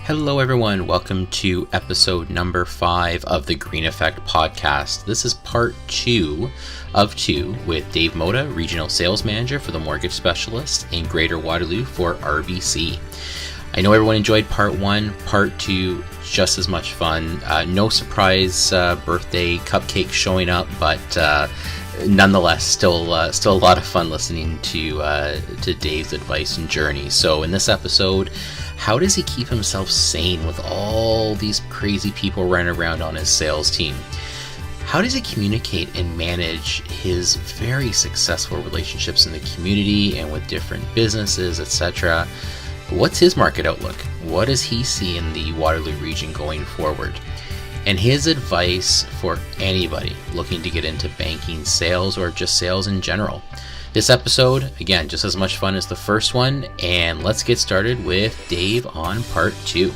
Hello, everyone. Welcome to episode number 5 of the Green Effect podcast. This is part 2 of 2 with Dave Mota, Regional Sales Manager for the Mortgage Specialist in Greater Waterloo for RBC. I know everyone enjoyed part 1. Part 2, just as much fun. No surprise birthday cupcake showing up, but nonetheless, still a lot of fun listening to Dave's advice and journey. So in this episode, how does he keep himself sane with all these crazy people running around on his sales team? How does he communicate and manage his very successful relationships in the community and with different businesses, etc.? What's his market outlook? What does he see in the Waterloo region going forward? And his advice for anybody looking to get into banking, sales, or just sales in general. This episode, again, just as much fun as the first one, and let's get started with Dave on part 2.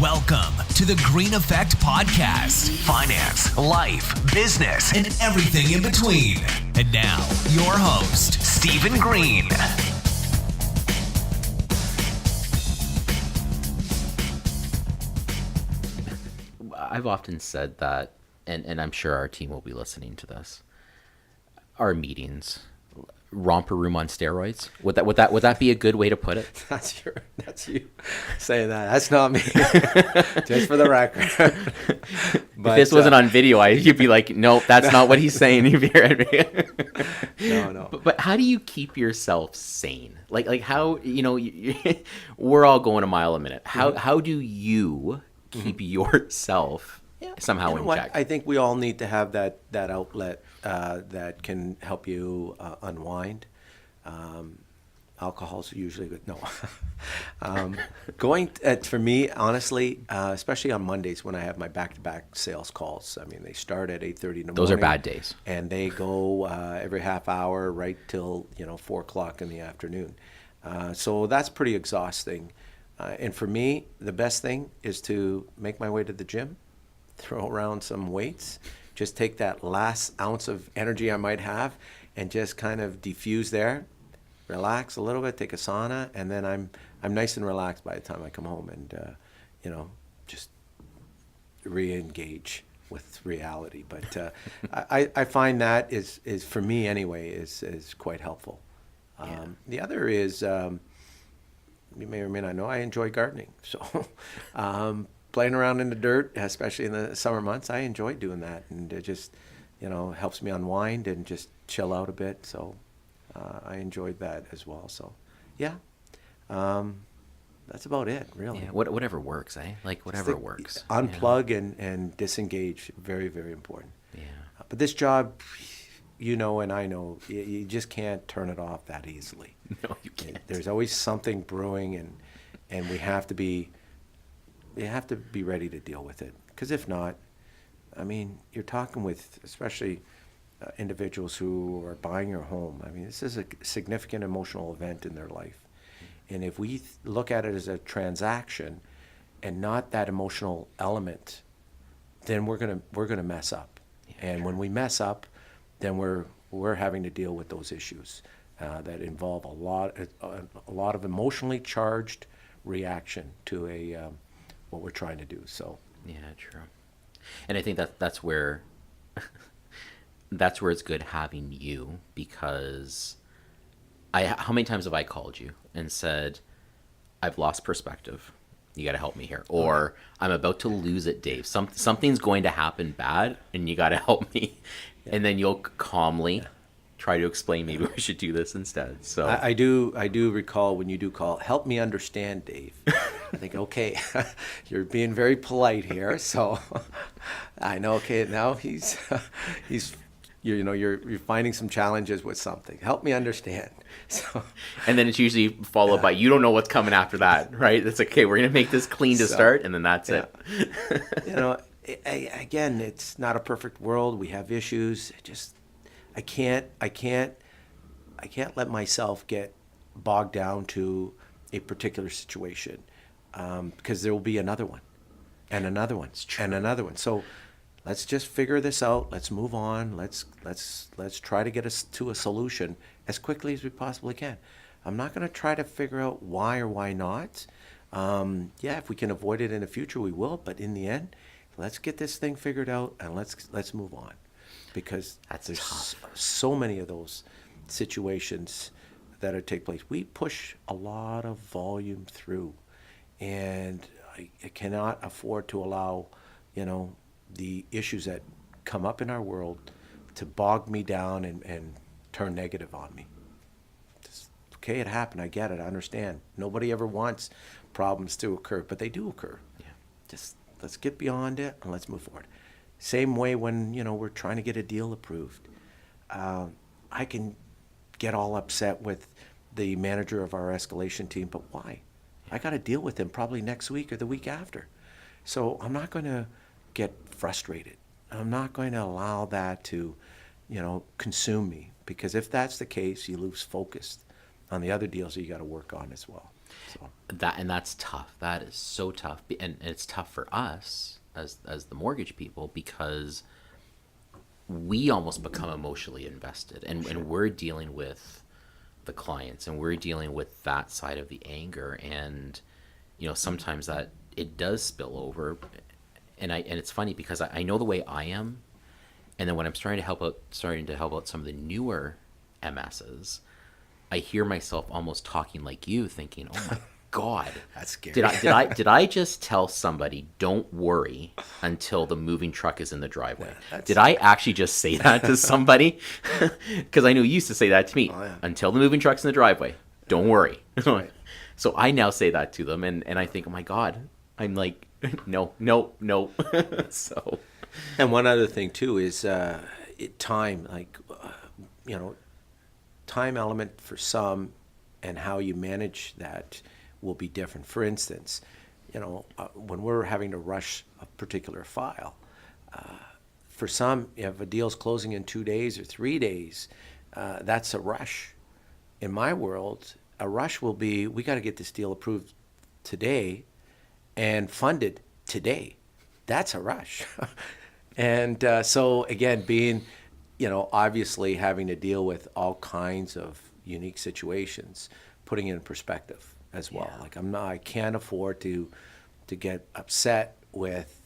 Welcome to the Green Effect podcast. Finance, life, business, and everything in between. And now, your host, Stephen Green. I've often said that, and I'm sure our team will be listening to this. Our meetings, romper room on steroids. Would that be a good way to put it? That's you saying that. That's not me. Just for the record. But, if this wasn't on video, you'd be like, nope, that's not what he's saying. No. But how do you keep yourself sane? Like how, we're all going a mile a minute. How do you keep yourself somehow in check? I think we all need to have that outlet that can help you unwind. Alcohol's usually good. No. For me, honestly, especially on Mondays when I have my back-to-back sales calls. I mean, they start at 8:30 in the morning. Those are bad days. And they go every half hour right till 4 o'clock in the afternoon. So that's pretty exhausting. And for me, the best thing is to make my way to the gym, throw around some weights, just take that last ounce of energy I might have and just kind of diffuse there, relax a little bit, take a sauna, and then I'm nice and relaxed by the time I come home and, just re-engage with reality. But I find that is for me anyway, is quite helpful. The other is, you may or may not know, I enjoy gardening. So playing around in the dirt, especially in the summer months, I enjoy doing that. And it just, helps me unwind and just chill out a bit. So I enjoyed that as well. So, yeah, that's about it, really. Yeah, whatever works, eh? Like whatever works. Unplug and disengage. Very, very important. Yeah. But this job, and I know, you just can't turn it off that easily. No, you can't. There's always something brewing, and we have to be ready to deal with it. Because if not, I mean, you're talking with especially individuals who are buying your home. I mean, this is a significant emotional event in their life. And if we look at it as a transaction and not that emotional element, then we're gonna mess up. Yeah, and sure. When we mess up, then we're having to deal with those issues that involve a lot of emotionally charged reaction to what we're trying to do. So yeah, true. And I think that's where it's good having you, because how many times have I called you and said, I've lost perspective, you got to help me here, or I'm about to lose it, Dave, something's going to happen bad and you got to help me. Yeah. And then you'll calmly try to explain, maybe we should do this instead. So I do recall when you do call, help me understand, Dave. I think, okay, you're being very polite here, so I know. Okay, now he's you're finding some challenges with something. Help me understand. So, and then it's usually followed by, you don't know what's coming after that, right? It's okay, we're gonna make this clean to start, and then that's it. Again, it's not a perfect world. We have issues. I can't let myself get bogged down to a particular situation, because there will be another one, and another one, and another one. So let's just figure this out. Let's move on. Let's try to get us to a solution as quickly as we possibly can. I'm not going to try to figure out why or why not. Yeah, if we can avoid it in the future, we will. But in the end, let's get this thing figured out and let's move on, because there's so many of those situations that take place. We push a lot of volume through, and I cannot afford to allow, the issues that come up in our world to bog me down and turn negative on me. Just, okay, it happened. I get it. I understand. Nobody ever wants problems to occur, but they do occur. Yeah. Just let's get beyond it and let's move forward. Same way when, we're trying to get a deal approved. I can get all upset with the manager of our escalation team, but why? I got to deal with him probably next week or the week after. So I'm not going to get frustrated. I'm not going to allow that to, consume me, because if that's the case, you lose focus on the other deals that you got to work on as well. So That's tough. That is so tough, and it's tough for us as the mortgage people, because we almost become emotionally invested, and we're dealing with the clients, and we're dealing with that side of the anger, and sometimes that it does spill over, and it's funny because I know the way I am, and then when I'm starting to help out some of the newer MSs, I hear myself almost talking like you, thinking, "Oh my God, that's scary." Did I just tell somebody don't worry until the moving truck is in the driveway? Did I actually just say that to somebody? Because I know you used to say that to me. Oh, yeah. Until the moving truck's in the driveway, don't worry. Right. So I now say that to them, and I think, oh my God, I'm like, no. So, and one other thing too is time, time element for some, and how you manage that will be different. For instance, when we're having to rush a particular file, for some, if a deal's closing in 2 days or 3 days, that's a rush. In my world, a rush will be, we got to get this deal approved today and funded today. That's a rush. And so again, being, obviously having to deal with all kinds of unique situations, putting it in perspective as well. Yeah. Like I can't afford to get upset with,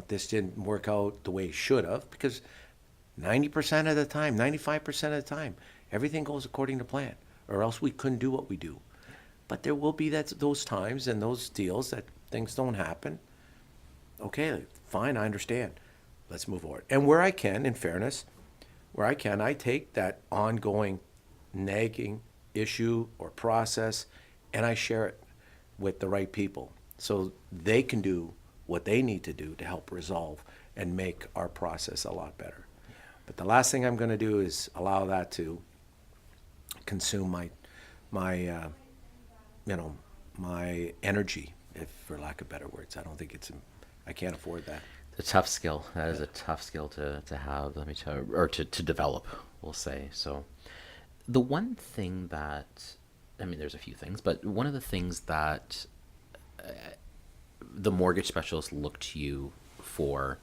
this didn't work out the way it should have, because 90% of the time, 95% of the time, everything goes according to plan, or else we couldn't do what we do. But there will be those times and those deals that things don't happen. Okay, fine, I understand. Let's move forward. And where I can, in fairness, I take that ongoing nagging issue or process, and I share it with the right people so they can do what they need to do to help resolve and make our process a lot better. Yeah. But the last thing I'm going to do is allow that to consume my energy, if for lack of better words. I can't afford that. It's a tough skill. That is a tough skill to have, let me tell you, or to develop, we'll say. So the one thing that, there's a few things, but one of the things that the mortgage specialists look to you for,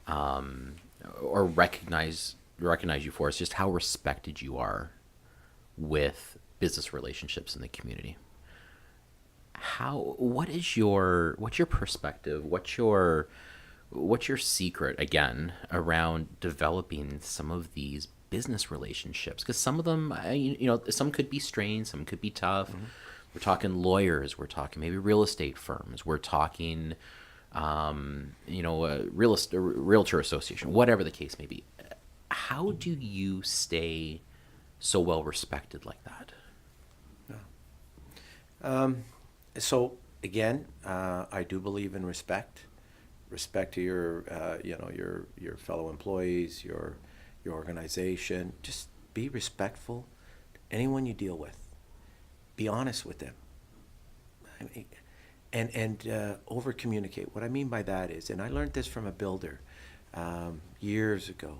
or recognize you for, is just how respected you are with business relationships in the community. What's your perspective? What's your secret, again, around developing some of these business relationships? Because some of them, some could be strained, some could be tough. Mm-hmm. We're talking lawyers, we're talking maybe real estate firms, we're talking, a realtor association, whatever the case may be. How do you stay so well respected like that? So again, I do believe in respect to your, your fellow employees, your organization. Just be respectful to anyone you deal with. Be honest with them. And over communicate. What I mean by that is, and I learned this from a builder years ago.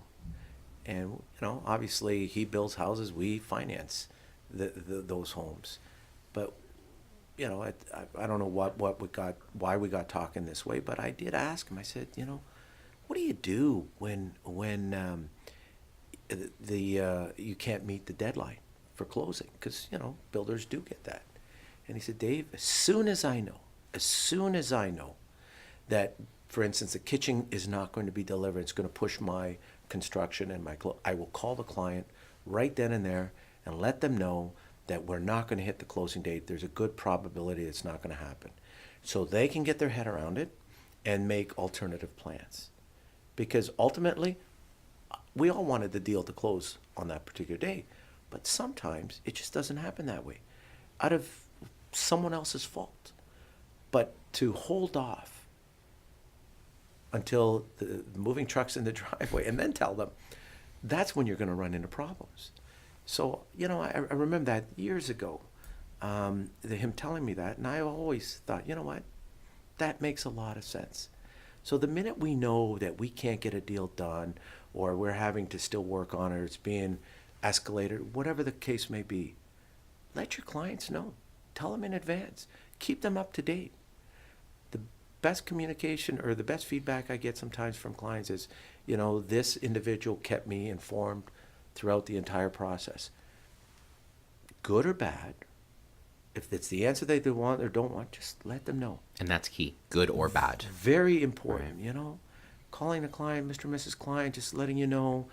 And obviously he builds houses. We finance those homes, but. I don't know why we got talking this way, but I did ask him. I said, what do you do when you can't meet the deadline for closing, because, builders do get that. And he said, Dave, as soon as I know that, for instance, the kitchen is not going to be delivered, it's going to push my construction and I will call the client right then and there and let them know that we're not going to hit the closing date. There's a good probability it's not going to happen. So they can get their head around it and make alternative plans. Because ultimately, we all wanted the deal to close on that particular day, but sometimes it just doesn't happen that way, out of someone else's fault. But to hold off until the moving truck's in the driveway and then tell them, that's when you're going to run into problems. So, I remember that years ago, him telling me that, and I always thought, what, that makes a lot of sense. So the minute we know that we can't get a deal done, or we're having to still work on it, or it's being escalated, whatever the case may be, let your clients know. Tell them in advance. Keep them up to date. The best communication or the best feedback I get sometimes from clients is, this individual kept me informed throughout the entire process. Good or bad, if it's the answer they want or don't want, just let them know. And that's key, good or bad. Very important, Calling the client, Mr. and Mrs. Client, just letting you know,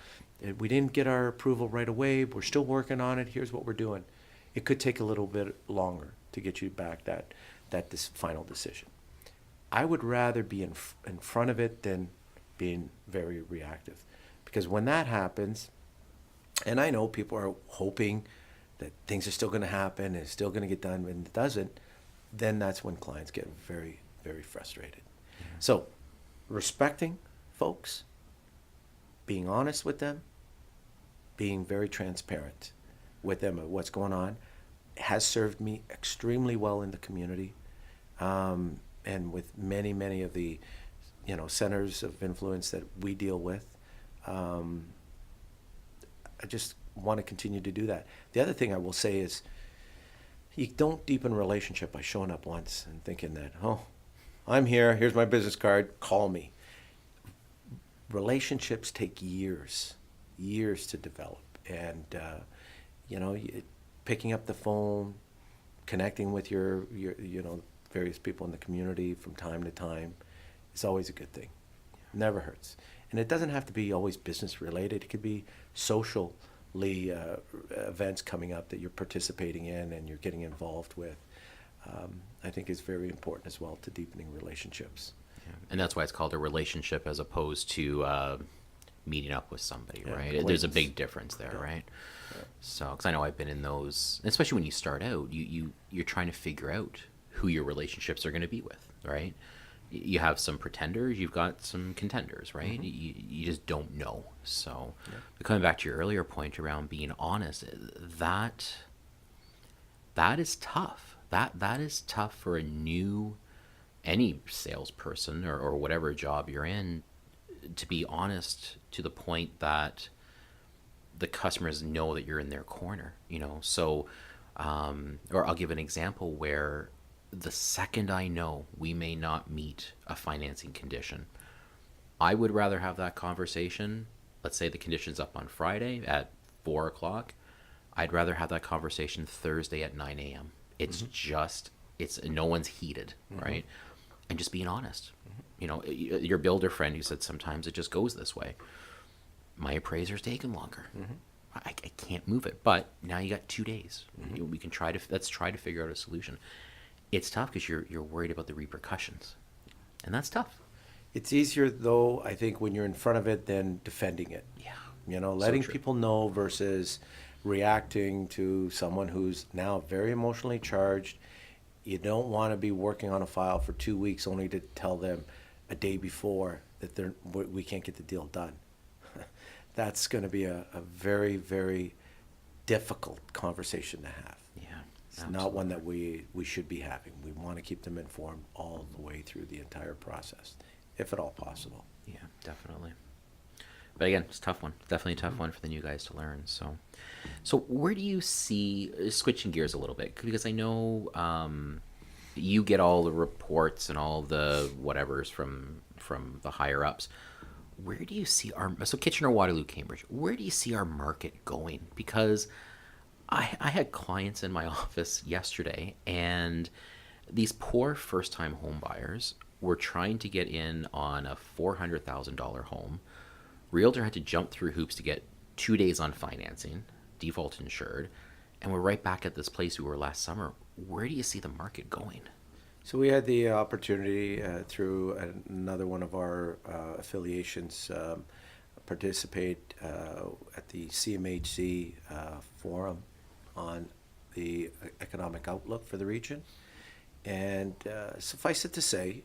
we didn't get our approval right away, but we're still working on it, here's what we're doing. It could take a little bit longer to get you back this final decision. I would rather be in front of it than being very reactive. Because when that happens, and I know people are hoping that things are still going to happen and it's still going to get done, and it doesn't, then that's when clients get very, very frustrated. Yeah. So respecting folks, being honest with them, being very transparent with them of what's going on has served me extremely well in the community, and with many, many of the centers of influence that we deal with. I just want to continue to do that. The other thing I will say is, you don't deepen a relationship by showing up once and thinking that, I'm here, here's my business card, call me. Relationships take years to develop. And, picking up the phone, connecting with your various people in the community from time to time is always a good thing. Never hurts. And it doesn't have to be always business related. It could be socially events coming up that you're participating in and you're getting involved with. I think is very important as well to deepening relationships. Yeah. And that's why it's called a relationship as opposed to meeting up with somebody, Yeah, right? There's a big difference there, right? Yeah. So, because I know I've been in those, especially when you start out, you're trying to figure out who your relationships are going to be with, right? You have some pretenders, you've got some contenders, right? Mm-hmm. You just don't know. So, coming back to your earlier point around being honest, that is tough. That is tough for any salesperson or whatever job you're in, to be honest to the point that the customers know that you're in their corner, So, or I'll give an example where the second I know we may not meet a financing condition, I would rather have that conversation. Let's say the condition's up on Friday at 4:00. I'd rather have that conversation Thursday at 9 a.m. It's it's no one's heated, right? And just being honest. Your builder friend who said sometimes it just goes this way. My appraiser's taking longer. I can't move it, but now you got 2 days. We can let's try to figure out a solution. It's tough because you're worried about the repercussions, and that's tough. It's easier though, I think, when you're in front of it than defending it. Yeah. Letting people know versus reacting to someone who's now very emotionally charged. You don't want to be working on a file for 2 weeks only to tell them a day before that we can't get the deal done. That's going to be a very, very difficult conversation to have. Yeah, it's absolutely not one that we should be having. We want to keep them informed all the way through the entire process, if at all possible. Yeah, definitely. But again, it's a tough one. Definitely a tough one for the new guys to learn. So where do you see, switching gears a little bit, because I know you get all the reports and all the whatevers from the higher ups. Where do you see so Kitchener, Waterloo, Cambridge, where do you see our market going? Because I had clients in my office yesterday, and these poor first-time home buyers were trying to get in on a $400,000 home. Realtor had to jump through hoops to get 2 days on financing, default insured, and we're right back at this place we were last summer. Where do you see the market going? So we had the opportunity through another one of our affiliations participate at the CMHC forum on the economic outlook for the region. And suffice it to say,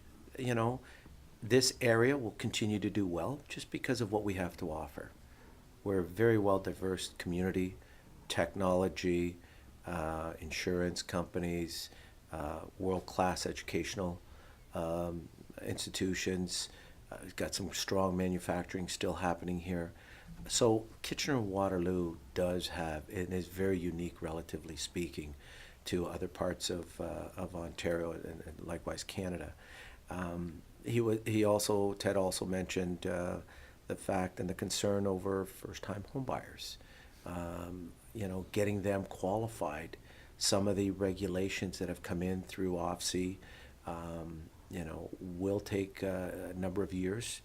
this area will continue to do well just because of what we have to offer. We're a very well diverse community, technology, insurance companies, world-class educational institutions. We've got some strong manufacturing still happening here. So Kitchener-Waterloo does have, and is very unique, relatively speaking, to other parts of Ontario and likewise Canada. Ted also mentioned the fact and the concern over first-time homebuyers. Getting them qualified. Some of the regulations that have come in through OFC, will take a number of years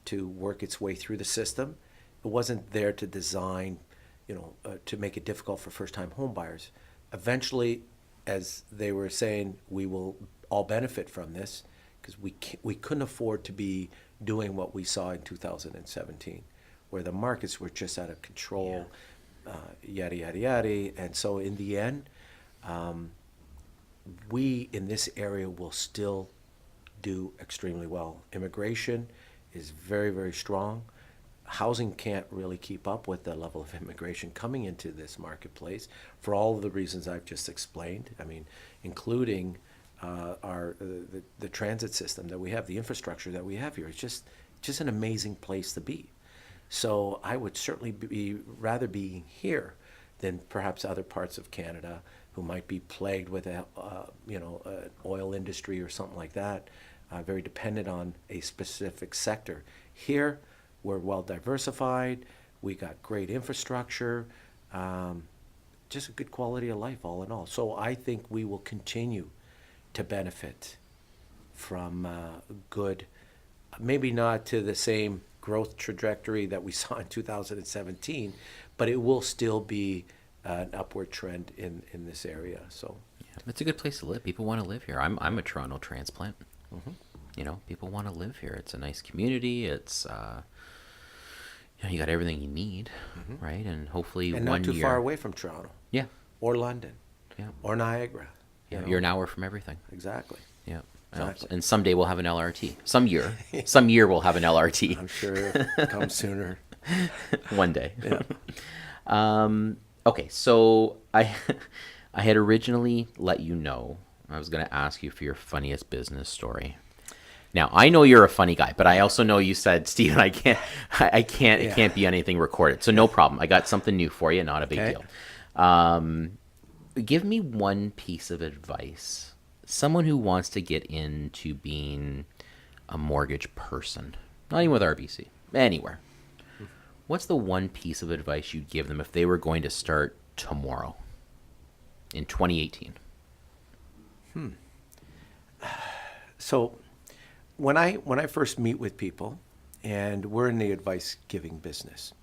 to work its way through the system. It wasn't there to design, to make it difficult for first-time homebuyers. Eventually, as they were saying, we will all benefit from this because we couldn't afford to be doing what we saw in 2017, where the markets were just out of control, yada, yada, yada. And so in the end, we in this area will still do extremely well. Immigration is very, very strong. Housing can't really keep up with the level of immigration coming into this marketplace for all of the reasons I've just explained. I mean, including the transit system that we have, the infrastructure that we have here. It's just an amazing place to be. So I would certainly rather be here than perhaps other parts of Canada who might be plagued with an oil industry or something like that, very dependent on a specific sector. Here, we're well diversified. We got great infrastructure, just a good quality of life all in all. So I think we will continue to benefit from good, maybe not to the same growth trajectory that we saw in 2017, but it will still be an upward trend in this area. So it's a good place to live. People want to live here. I'm a Toronto transplant. Mm-hmm. People want to live here. It's a nice community. It's you got everything you need, mm-hmm. right? And hopefully and not too far away from Toronto. Yeah. Or London. Yeah. Or Niagara. You're an hour from everything. Exactly. Yeah. Exactly. And someday we'll have an LRT. Some year we'll have an LRT. I'm sure it'll come sooner. One day. Yeah. Okay, so I had originally let you know I was going to ask you for your funniest business story. Now, I know you're a funny guy, but I also know you said, Steven, I can't, it can't be anything recorded. So no problem. I got something new for you, not a big deal. Give me one piece of advice. Someone who wants to get into being a mortgage person, not even with RBC, anywhere. What's the one piece of advice you'd give them if they were going to start tomorrow in 2018? So when I first meet with people, and we're in the advice giving business,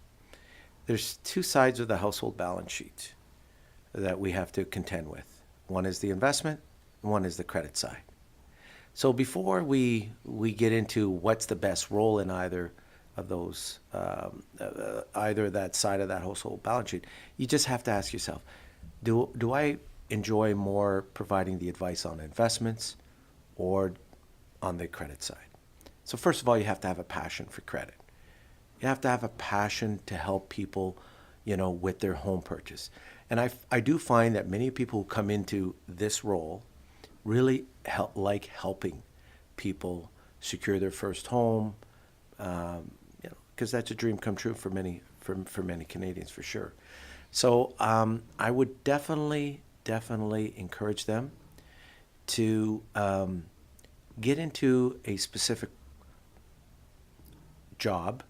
there's two sides of the household balance sheet that we have to contend with. One is the investment, one is the credit side. So before we get into what's the best role in either of those, either that side of that household balance sheet, you just have to ask yourself, do I enjoy more providing the advice on investments or on the credit side? So first of all, you have to have a passion for credit. You have to have a passion to help people, with their home purchase. And I do find that many people who come into this role really like helping people secure their first home, because that's a dream come true for many Canadians, for sure. So I would definitely encourage them to get into a specific job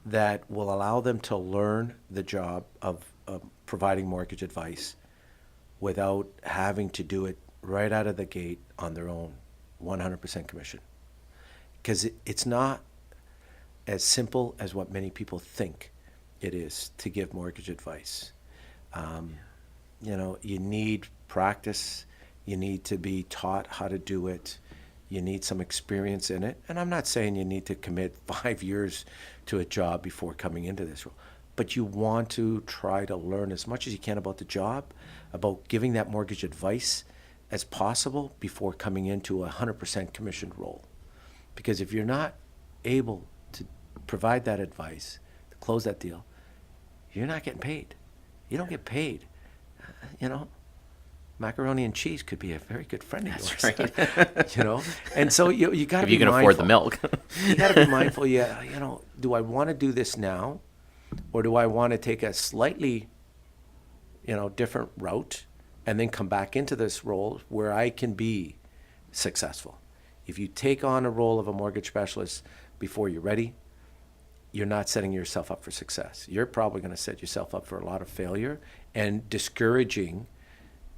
that will allow them to learn the job of providing mortgage advice without having to do it right out of the gate on their own, 100% commission. Because it's not as simple as what many people think it is to give mortgage advice. You know, you need practice. You need to be taught how to do it. You need some experience in it. And I'm not saying you need to commit 5 years to a job before coming into this role, but you want to try to learn as much as you can about the job, about giving that mortgage advice as possible before coming into a 100% commissioned role. Because if you're not able to provide that advice, to close that deal, you're not getting paid. You don't get paid. You know, macaroni and cheese could be a very good friend of yours. Right. You know, and so you got to be mindful. If you can afford the milk. You got to be mindful. Yeah, you know, do I want to do this now, or do I want to take a slightly, you know, different route and then come back into this role where I can be successful? If you take on a role of a mortgage specialist before you're ready, you're not setting yourself up for success. You're probably going to set yourself up for a lot of failure and discouraging,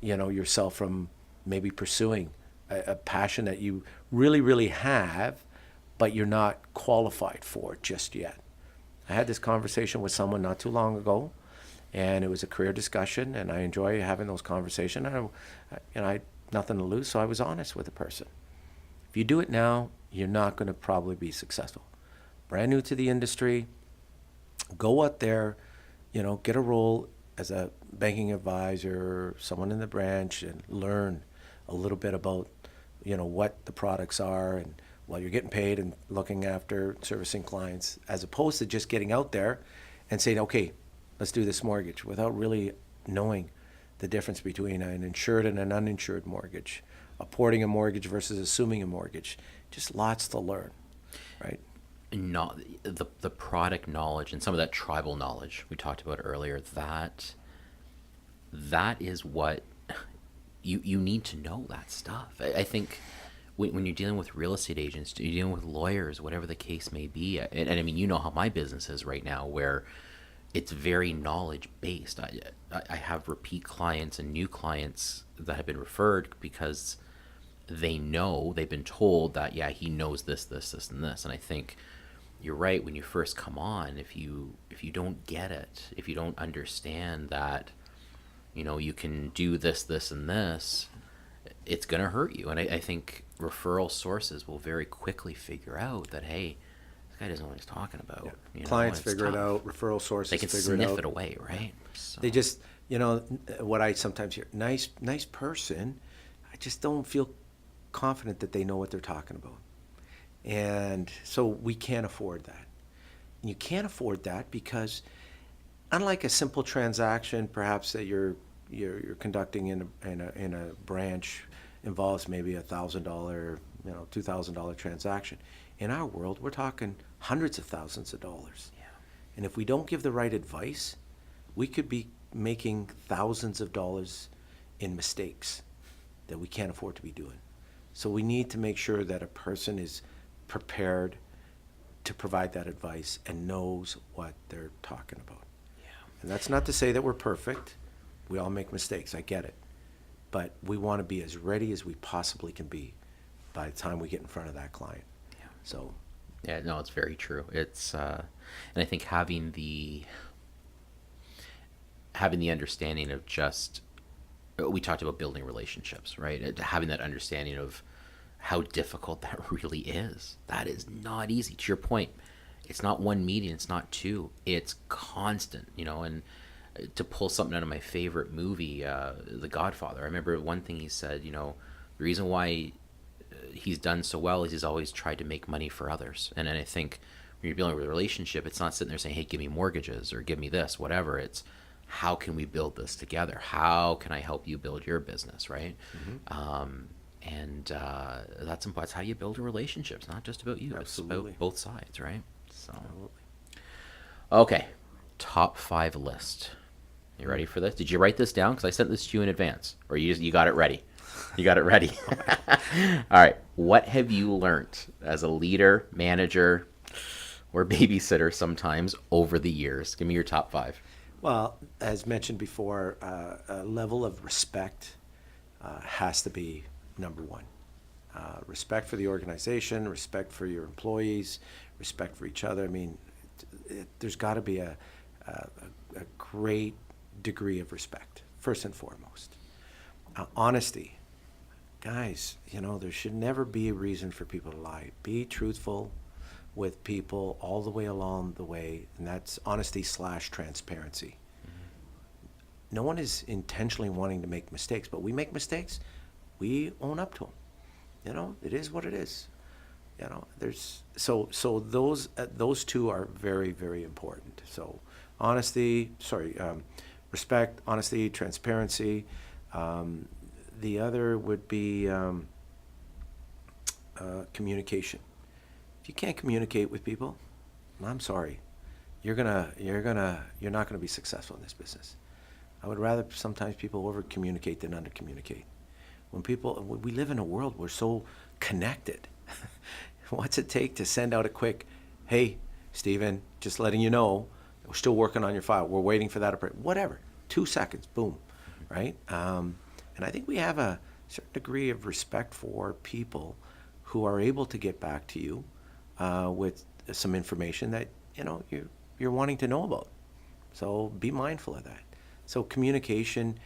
you know, yourself from maybe pursuing a passion that you really, really have, but you're not qualified for just yet. I had this conversation with someone not too long ago, and it was a career discussion, and I enjoy having those conversations. And I had nothing to lose, so I was honest with the person. If you do it now, you're not going to probably be successful. Brand new to the industry, go out there, you know, get a role as a banking advisor, someone in the branch, and learn a little bit about, you know, what the products are and while you're getting paid and looking after servicing clients, as opposed to just getting out there and saying, okay, let's do this mortgage without really knowing the difference between an insured and an uninsured mortgage, apporting a mortgage versus assuming a mortgage. Just lots to learn, right? Not the product knowledge and some of that tribal knowledge we talked about earlier, that is what you need to know, that stuff. I think when you're dealing with real estate agents, you're dealing with lawyers, whatever the case may be, and I mean, you know how my business is right now, where it's very knowledge based. I have repeat clients and new clients that have been referred because they know, they've been told that, yeah, he knows this, and this. And I think you're right. When you first come on, if you don't get it, if you don't understand that, you know, you can do this, and this, it's going to hurt you. And I think referral sources will very quickly figure out that, hey, this guy doesn't know what he's talking about. Yeah. You know, clients figure it out, referral sources they can figure it out. sniff it away, right? So. They just, you know, what I sometimes hear, nice person, I just don't feel confident that they know what they're talking about. And so we can't afford that. And you can't afford that because unlike a simple transaction perhaps that you're conducting in a branch, involves maybe $1,000, you know, $2,000 transaction. In our world, we're talking hundreds of thousands of dollars. Yeah. And if we don't give the right advice, we could be making thousands of dollars in mistakes that we can't afford to be doing. So we need to make sure that a person is prepared to provide that advice and knows what they're talking about. Yeah. And that's not to say that we're perfect. We all make mistakes, I get it. But we want to be as ready as we possibly can be by the time we get in front of that client. Yeah. So. Yeah, no, it's very true. It's and I think having the understanding of just, we talked about building relationships, right? Having that understanding of how difficult that really is. That is not easy. To your point, it's not one meeting, it's not two, it's constant, you know. And to pull something out of my favorite movie, The Godfather, I remember one thing he said, you know, the reason why he's done so well is he's always tried to make money for others. And I think when you're dealing with a relationship, it's not sitting there saying, hey, give me mortgages or give me this, whatever. It's how can we build this together? How can I help you build your business, right? Mm-hmm. That's how you build a relationship. It's not just about you. Absolutely. It's about both sides, right? So, Absolutely. Okay, top 5 list. You ready for this? Did you write this down? Because I sent this to you in advance, or you got it ready. You got it ready. All right. What have you learned as a leader, manager, or babysitter sometimes over the years? Give me your top 5. Well, as mentioned before, a level of respect has to be number one. Respect for the organization, respect for your employees, respect for each other. I mean, there's got to be a great degree of respect, first and foremost. Honesty. Guys, there should never be a reason for people to lie. Be truthful with people all the way along the way, and that's honesty / transparency. Mm-hmm. No one is intentionally wanting to make mistakes, but we make mistakes, we own up to them. It is what it is. There's so those two are very, very important. So respect, honesty, transparency. The other would be communication. If you can't communicate with people, I'm sorry, you're not gonna be successful in this business. I would rather sometimes people over communicate than under communicate. We live in a world we're so connected. What's it take to send out a quick, hey, Stephen, just letting you know, we're still working on your file. We're waiting for that appraisal. Whatever, 2 seconds, boom, right? And I think we have a certain degree of respect for people who are able to get back to you with some information that you're wanting to know about. So be mindful of that. So communication,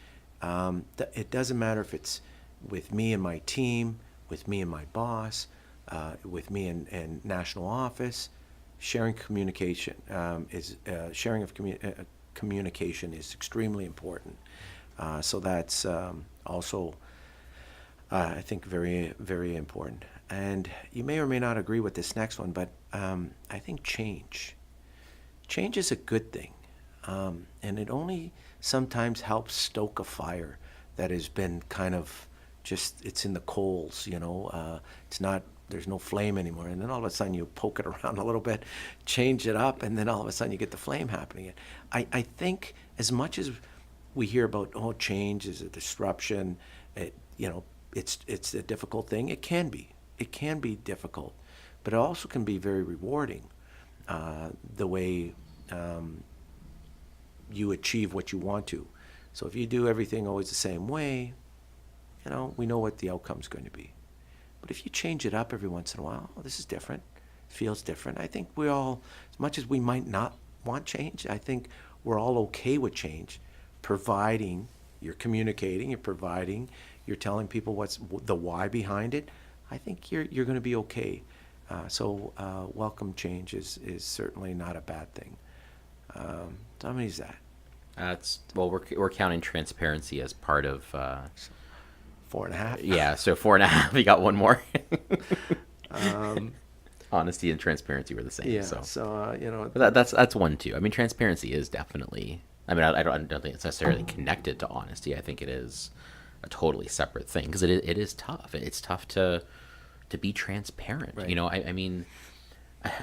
it doesn't matter if it's with me and my team, with me and my boss, with me and national office. Sharing communication communication is extremely important. So that's also, I think, very, very important. And you may or may not agree with this next one, but I think change is a good thing. And it only sometimes helps stoke a fire that has been kind of it's in the coals, it's not, there's no flame anymore. And then all of a sudden you poke it around a little bit, change it up, and then all of a sudden you get the flame happening. I think as much as we hear about, change is a disruption, it's a difficult thing. It can be difficult, but it also can be very rewarding, the way you achieve what you want to. So if you do everything always the same way, we know what the outcome's going to be. But if you change it up every once in a while, this is different, feels different. I think we all, as much as we might not want change, I think we're all okay with change, providing you're communicating, you're telling people what's the why behind it. I think you're going to be okay. So welcome change is certainly not a bad thing. So how many is that? We're counting transparency as part of 4.5. Yeah, so 4.5. You got one more. Honesty and transparency were the same. Yeah. But that's one too. I mean, transparency is definitely. I mean, I don't think it's necessarily connected to honesty. I think it is a totally separate thing because it is tough. It's tough to be transparent. Right. I mean,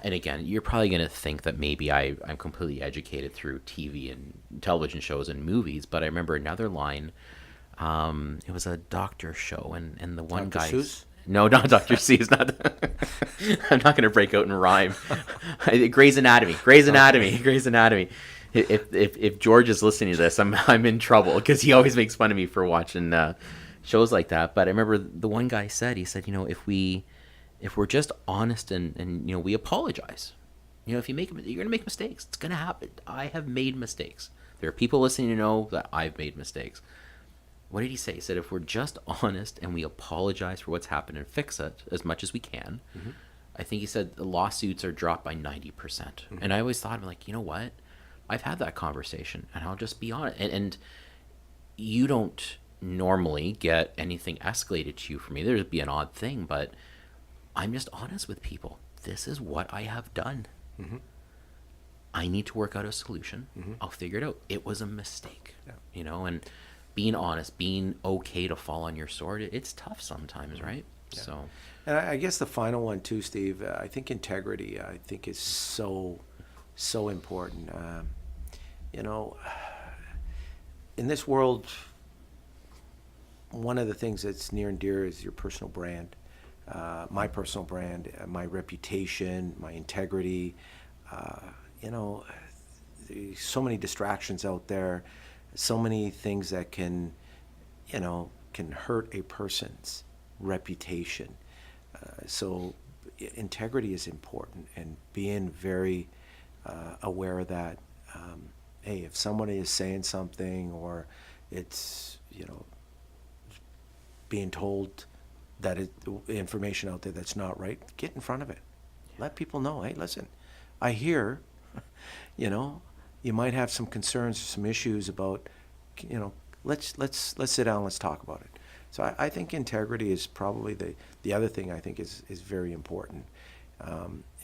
and again, you're probably going to think that maybe I'm completely educated through TV and television shows and movies, but I remember another line. It was a doctor show, and the one guy. Seuss? No, not Dr. Seuss. Not. I'm not going to break out in rhyme. Grey's Anatomy. If George is listening to this, I'm in trouble because he always makes fun of me for watching shows like that. But I remember the one guy said, if we're just honest and we apologize, if you're going to make mistakes, it's going to happen. I have made mistakes. There are people listening to know that I've made mistakes. What did he say? He said, if we're just honest and we apologize for what's happened and fix it as much as we can, mm-hmm. I think he said the lawsuits are dropped by 90%. Mm-hmm. And I always thought, I'm like, you know what? I've had that conversation and I'll just be honest. And you don't normally get anything escalated to you from me. There'd be an odd thing, but I'm just honest with people. This is what I have done. Mm-hmm. I need to work out a solution. Mm-hmm. I'll figure it out. It was a mistake, and being honest, being okay to fall on your sword, it's tough sometimes, right? Yeah. So, and I guess the final one too, Steve, I think integrity, is so important. In this world, one of the things that's near and dear is your personal brand, my personal brand, my reputation, my integrity. so many distractions out there, so many things that can hurt a person's reputation. So integrity is important, and being very aware of that. Hey, if somebody is saying something, or it's being told that information out there that's not right, get in front of it. Let people know, hey, listen, I hear, you might have some concerns, some issues about, let's sit down, let's talk about it. So I think integrity is probably the other thing I think is very important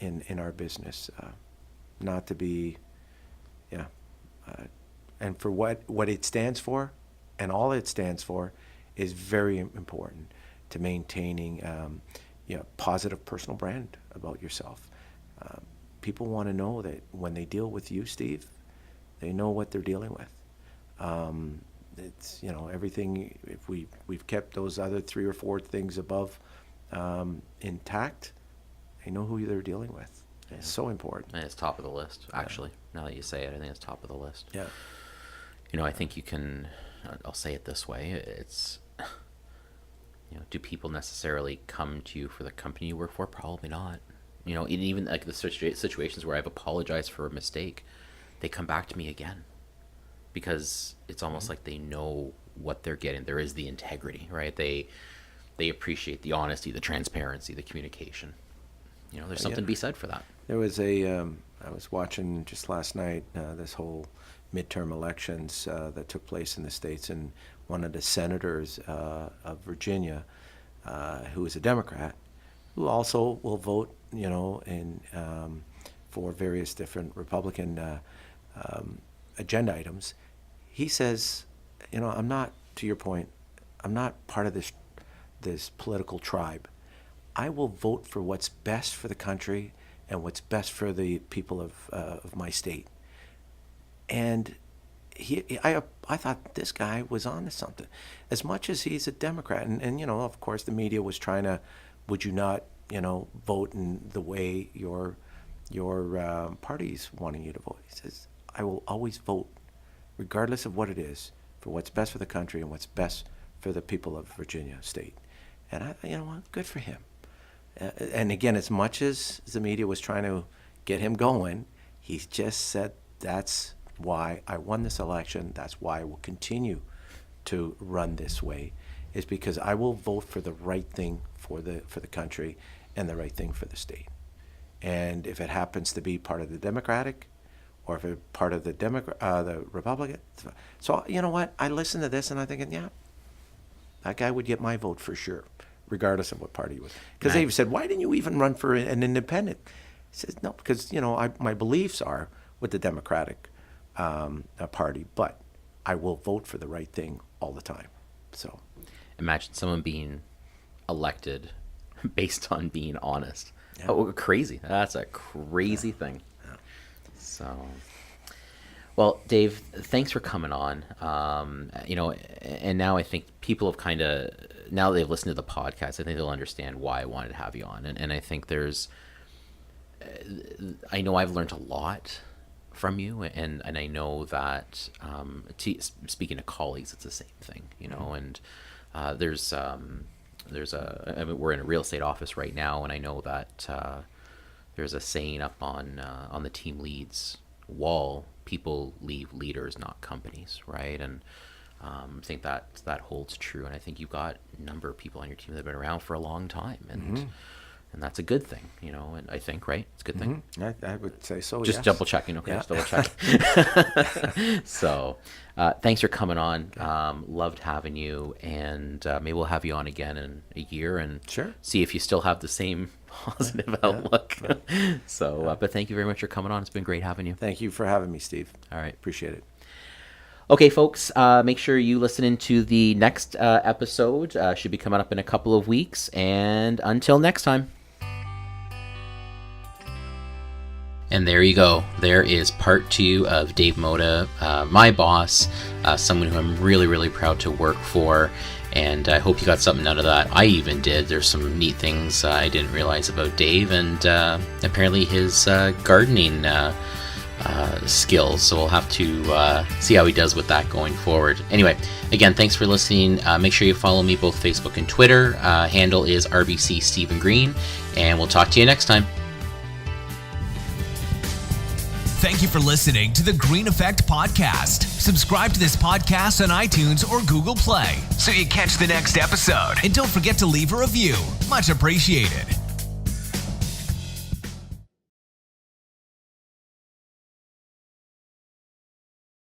in our business. Not to be, and for what it stands for, and all it stands for, is very important to maintaining positive personal brand about yourself. People want to know that when they deal with you, Steve, they know what they're dealing with. It's everything. If we've kept those other 3 or 4 things above intact, they know who they're dealing with. Yeah. It's so important. And it's top of the list, actually. Now that you say it, I think it's top of the list. Yeah. I think you can. I'll say it this way: it's. Do people necessarily come to you for the company you work for? Probably not. Even like the situations where I've apologized for a mistake, they come back to me again, because it's almost like they know what they're getting. There is the integrity, right? They appreciate the honesty, the transparency, the communication. There's something to be said for that. There was I was watching just last night this whole midterm elections that took place in the States, and one of the senators of Virginia, who is a Democrat, who also will vote, for various different Republican agenda items. He says, I'm not, to your point, I'm not part of this political tribe. I will vote for what's best for the country and what's best for the people of my state. And I thought this guy was on to something. As much as he's a Democrat, and of course the media was trying to, would you not, vote in the way your party's wanting you to vote? He says, I will always vote, regardless of what it is, for what's best for the country and what's best for the people of Virginia State. And good for him. And again, as much as the media was trying to get him going, he just said, that's why I won this election. That's why I will continue to run this way, is because I will vote for the right thing for the country and the right thing for the state. And if it happens to be part of the Democratic, or if it's part of the Republican, so you know what? I listened to this and I'm thinking, yeah, that guy would get my vote for sure, regardless of what party he was. Because they said, why didn't you even run for an independent? He says, no, because my beliefs are with the Democratic party, but I will vote for the right thing all the time. So imagine someone being elected based on being honest. Yeah. Oh, crazy. That's a crazy thing. Yeah. So, well, Dave, thanks for coming on. And now I think people have now they've listened to the podcast, I think they'll understand why I wanted to have you on. And I think I know I've learned a lot from you, and I know that speaking to colleagues, it's the same thing, and we're in a real estate office right now, and I know that there's a saying up on the team leads wall: people leave leaders, not companies, right? And I think that holds true, and I think you've got a number of people on your team that have been around for a long time, and and that's a good thing, and I think, right? It's a good thing. I would say so, Just yes. double checking, okay? Yeah. Just double checking. So, thanks for coming on. Loved having you, and maybe we'll have you on again in a year and sure. See if you still have the same positive outlook. So, but thank you very much for coming on. It's been great having you. Thank you for having me, Steve. All right. Appreciate it. Okay, folks, make sure you listen into the next episode. Should be coming up in a couple of weeks. And until next time. And there you go. There is part 2 of Dave Mota, my boss, someone who I'm really, really proud to work for. And I hope you got something out of that. I even did. There's some neat things I didn't realize about Dave. And apparently his gardening skills. So we'll have to see how he does with that going forward. Anyway, again, thanks for listening. Make sure you follow me both Facebook and Twitter. Handle is RBC Stephen Green, and we'll talk to you next time. Thank you for listening to the Green Effect Podcast. Subscribe to this podcast on iTunes or Google Play so you catch the next episode. And don't forget to leave a review. Much appreciated.